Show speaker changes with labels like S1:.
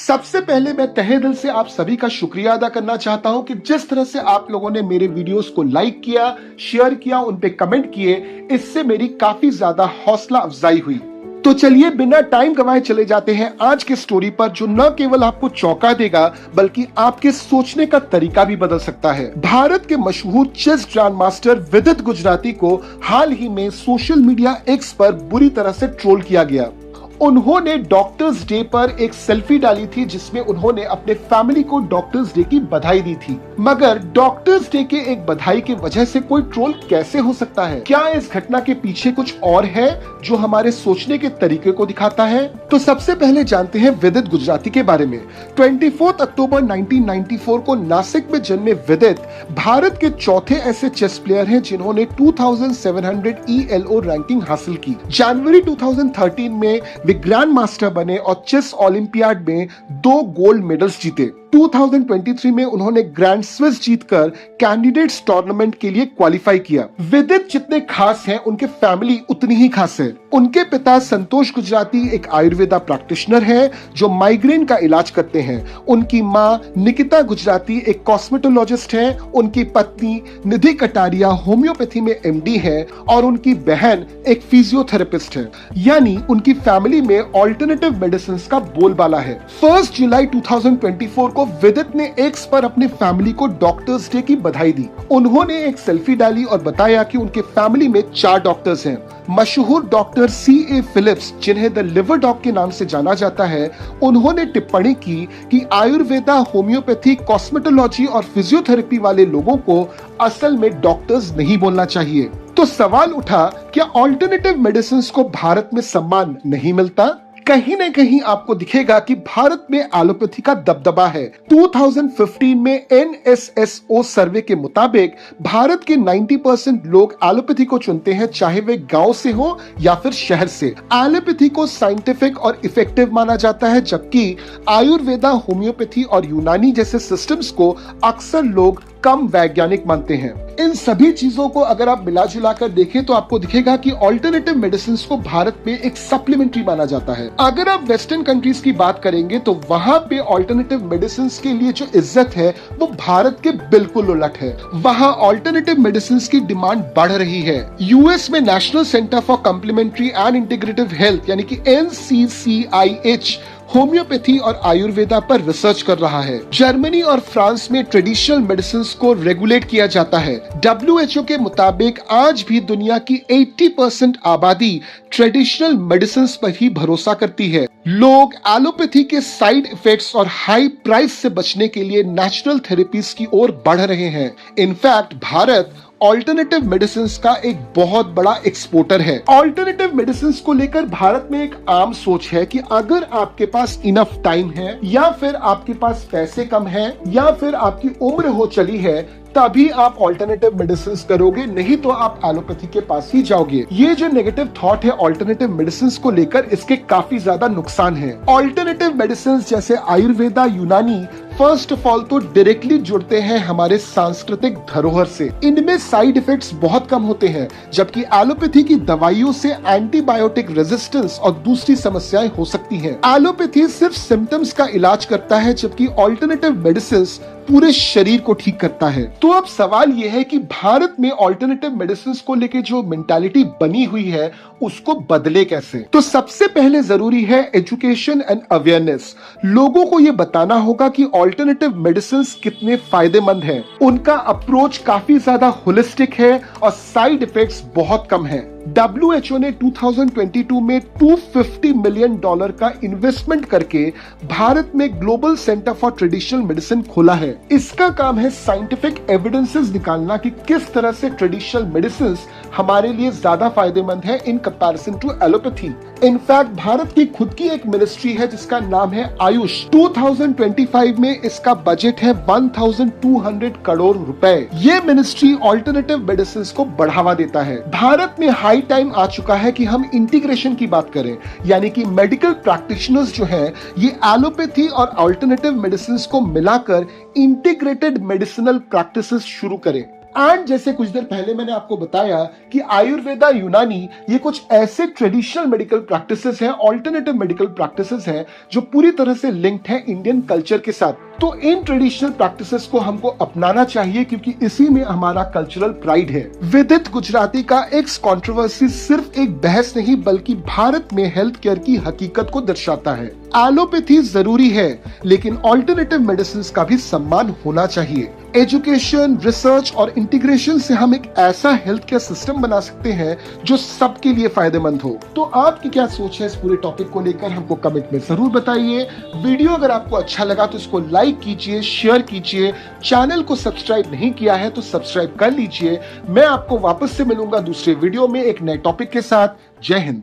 S1: सबसे पहले मैं तहे दिल से आप सभी का शुक्रिया अदा करना चाहता हूं कि जिस तरह से आप लोगों ने मेरे वीडियोस को लाइक किया, शेयर किया, उन पे कमेंट किए, इससे मेरी काफी ज्यादा हौसला अफजाई हुई। तो चलिए बिना टाइम गंवाए चले जाते हैं आज की स्टोरी पर, जो न केवल आपको चौंका देगा बल्कि आपके सोचने का तरीका भी बदल सकता है। भारत के मशहूर चेस ग्रैंड मास्टर विदित गुजराती को हाल ही में सोशल मीडिया एक्स पर बुरी तरह से ट्रोल किया गया। उन्होंने डॉक्टर्स डे पर एक सेल्फी डाली थी जिसमें उन्होंने अपने फैमिली को डॉक्टर्स डे की बधाई दी थी। मगर डॉक्टर्स डे के एक बधाई की वजह से कोई ट्रोल कैसे हो सकता है? क्या इस घटना के पीछे कुछ और है जो हमारे सोचने के तरीके को दिखाता है? तो सबसे पहले जानते हैं विदित गुजराती के बारे में। 24 अक्टूबर 1994 को नासिक में जन्मे विदित भारत के चौथे ऐसे चेस प्लेयर हैं जिन्होंने 2700 ELO रैंकिंग हासिल की। जनवरी 2013 में ग्रैंड मास्टर बने और चेस ओलंपियाड में 2 गोल्ड मेडल्स जीते। 2023 में उन्होंने ग्रैंड स्विस जीतकर कैंडिडेट्स टूर्नामेंट के लिए क्वालिफाई किया। विदित जितने खास हैं उनके फैमिली उतनी ही खास है। उनके पिता संतोष गुजराती एक आयुर्वेदा प्रैक्टिशनर है जो माइग्रेन का इलाज करते हैं। उनकी माँ निकिता गुजराती एक कॉस्मेटोलॉजिस्ट है। उनकी पत्नी निधि कटारिया होम्योपैथी में MD है और उनकी बहन एक फिजियोथेरेपिस्ट है। यानी उनकी फैमिली में ऑल्टरनेटिव मेडिसिन का बोलबाला है। 1 जुलाई 2024 को विदित ने एक्स पर अपने फैमिली को डॉक्टर्स डे की बधाई दी। उन्होंने एक सेल्फी डाली और बताया कि उनके फैमिली में 4 डॉक्टर्स हैं। मशहूर डॉक्टर CA फिलिप्स, जिन्हें द लिवर डॉग के नाम से जाना जाता है, उन्होंने टिप्पणी की कि आयुर्वेदा, होम्योपैथी, कॉस्मेटोलॉजी और फिजियोथेरेपी वाले लोगों को असल में डॉक्टर्स नहीं बोलना चाहिए। तो सवाल उठा, क्या ऑल्टरनेटिव मेडिसिन को भारत में सम्मान नहीं मिलता? कहीं न कहीं आपको दिखेगा कि भारत में एलोपैथी का दबदबा है। 2015 में NSSO सर्वे के मुताबिक भारत के 90% लोग एलोपैथी को चुनते हैं, चाहे वे गांव से हो या फिर शहर से। एलोपैथी को साइंटिफिक और इफेक्टिव माना जाता है, जबकि आयुर्वेदा, होम्योपैथी और यूनानी जैसे सिस्टम्स को अक्सर लोग कम वैज्ञानिक मानते हैं। इन सभी चीजों को अगर आप मिला जुला कर देखें तो आपको दिखेगा कि ऑल्टरनेटिव मेडिसिन को भारत में एक सप्लीमेंट्री माना जाता है। अगर आप वेस्टर्न कंट्रीज की बात करेंगे तो वहां पे ऑल्टरनेटिव मेडिसिन के लिए जो इज्जत है वो भारत के बिल्कुल उलट है। वहां ऑल्टरनेटिव मेडिसिन की डिमांड बढ़ रही है। US में national centre for complementary and integrative health यानी कि NCCIH होम्योपैथी और आयुर्वेदा पर रिसर्च कर रहा है। जर्मनी और फ्रांस में ट्रेडिशनल मेडिसिन को रेगुलेट किया जाता है। WHO के मुताबिक आज भी दुनिया की 80% आबादी ट्रेडिशनल मेडिसिन पर ही भरोसा करती है। लोग एलोपैथी के साइड इफेक्ट्स और हाई प्राइस से बचने के लिए नेचुरल थेरेपीज की ओर बढ़ रहे हैं। इनफैक्ट भारत ऑल्टरनेटिव मेडिसिन का एक बहुत बड़ा एक्सपोर्टर है। ऑल्टरनेटिव मेडिसिन को लेकर भारत में एक आम सोच है कि अगर आपके पास इनफ टाइम है या फिर आपके पास पैसे कम है या फिर आपकी उम्र हो चली है तभी आप ऑल्टरनेटिव मेडिसिन करोगे, नहीं तो आप एलोपैथी के पास ही जाओगे। ये जो नेगेटिव थॉट है ऑल्टरनेटिव मेडिसिन को लेकर, इसके काफी ज्यादा नुकसान है। ऑल्टरनेटिव मेडिसिन जैसे आयुर्वेदा, यूनानी फर्स्ट ऑफ ऑल तो डायरेक्टली जुड़ते हैं हमारे सांस्कृतिक धरोहर से। इनमें साइड इफेक्ट्स बहुत कम होते हैं, जबकि एलोपैथी की दवाइयों से एंटीबायोटिक रेजिस्टेंस और दूसरी समस्याएं हो सकती हैं। एलोपैथी सिर्फ सिम्टम्स का इलाज करता है, जबकि ऑल्टरनेटिव मेडिसिन पूरे शरीर को ठीक करता है। तो अब सवाल यह है कि भारत में ऑल्टरनेटिव मेडिसिन को लेके जो मेंटालिटी बनी हुई है उसको बदले कैसे? तो सबसे पहले जरूरी है एजुकेशन एंड अवेयरनेस। लोगों को ये बताना होगा कि ऑल्टरनेटिव मेडिसिन कितने फायदेमंद हैं। उनका अप्रोच काफी ज्यादा होलिस्टिक है और साइड इफेक्ट्स बहुत कम है। WHO ने 2022 में $250 मिलियन का इन्वेस्टमेंट करके भारत में global centre for traditional medicine खोला है। इसका काम है साइंटिफिक एविडेंसेस निकालना कि किस तरह से ट्रेडिशनल मेडिसिन हमारे लिए ज्यादा फायदेमंद है in comparison to allopathy. In fact Bharat की खुद की एक मिनिस्ट्री है जिसका नाम है आयुष। 2025 में इसका बजट है 1200 करोड़ रुपए। ये मिनिस्ट्री ऑल्टरनेटिव मेडिसिन को बढ़ावा देता है। भारत में हाई टाइम आ चुका है कि हम इंटीग्रेशन की बात करें, यानी कि मेडिकल प्रैक्टिशनर्स जो हैं ये एलोपैथी और ऑल्टरनेटिव मेडिसिन को मिलाकर इंटीग्रेटेड मेडिसिनल प्रैक्टिसेस शुरू करें। एंड जैसे कुछ देर पहले मैंने आपको बताया कि आयुर्वेदा यूनानी ये कुछ ऐसे ट्रेडिशनल मेडिकल प्रैक्टिसेस हैं, ऑल्टरनेटिव मेडिकल प्रैक्टिसेस हैं जो पूरी तरह से लिंक्ड हैं इंडियन कल्चर के साथ। तो इन ट्रेडिशनल प्रैक्टिसेस को हमको अपनाना चाहिए क्योंकि इसी में हमारा कल्चरल प्राइड है। विदित गुजराती का एक्स कंट्रोवर्सी सिर्फ एक बहस नहीं बल्कि भारत में हेल्थ केयर की हकीकत को दर्शाता है। एलोपैथी जरूरी है लेकिन ऑल्टरनेटिव मेडिसिन का भी सम्मान होना चाहिए। एजुकेशन, रिसर्च और इंटीग्रेशन से हम एक ऐसा हेल्थ केयर सिस्टम बना सकते हैं जो सबके लिए फायदेमंद हो। तो आपकी क्या सोच है इस पूरे टॉपिक को लेकर, हमको कमेंट में जरूर बताइए। वीडियो अगर आपको अच्छा लगा तो इसको लाइक कीजिए, शेयर कीजिए। चैनल को सब्सक्राइब नहीं किया है तो सब्सक्राइब कर लीजिए। मैं आपको वापस से मिलूंगा दूसरे वीडियो में एक नए टॉपिक के साथ। जय हिंद।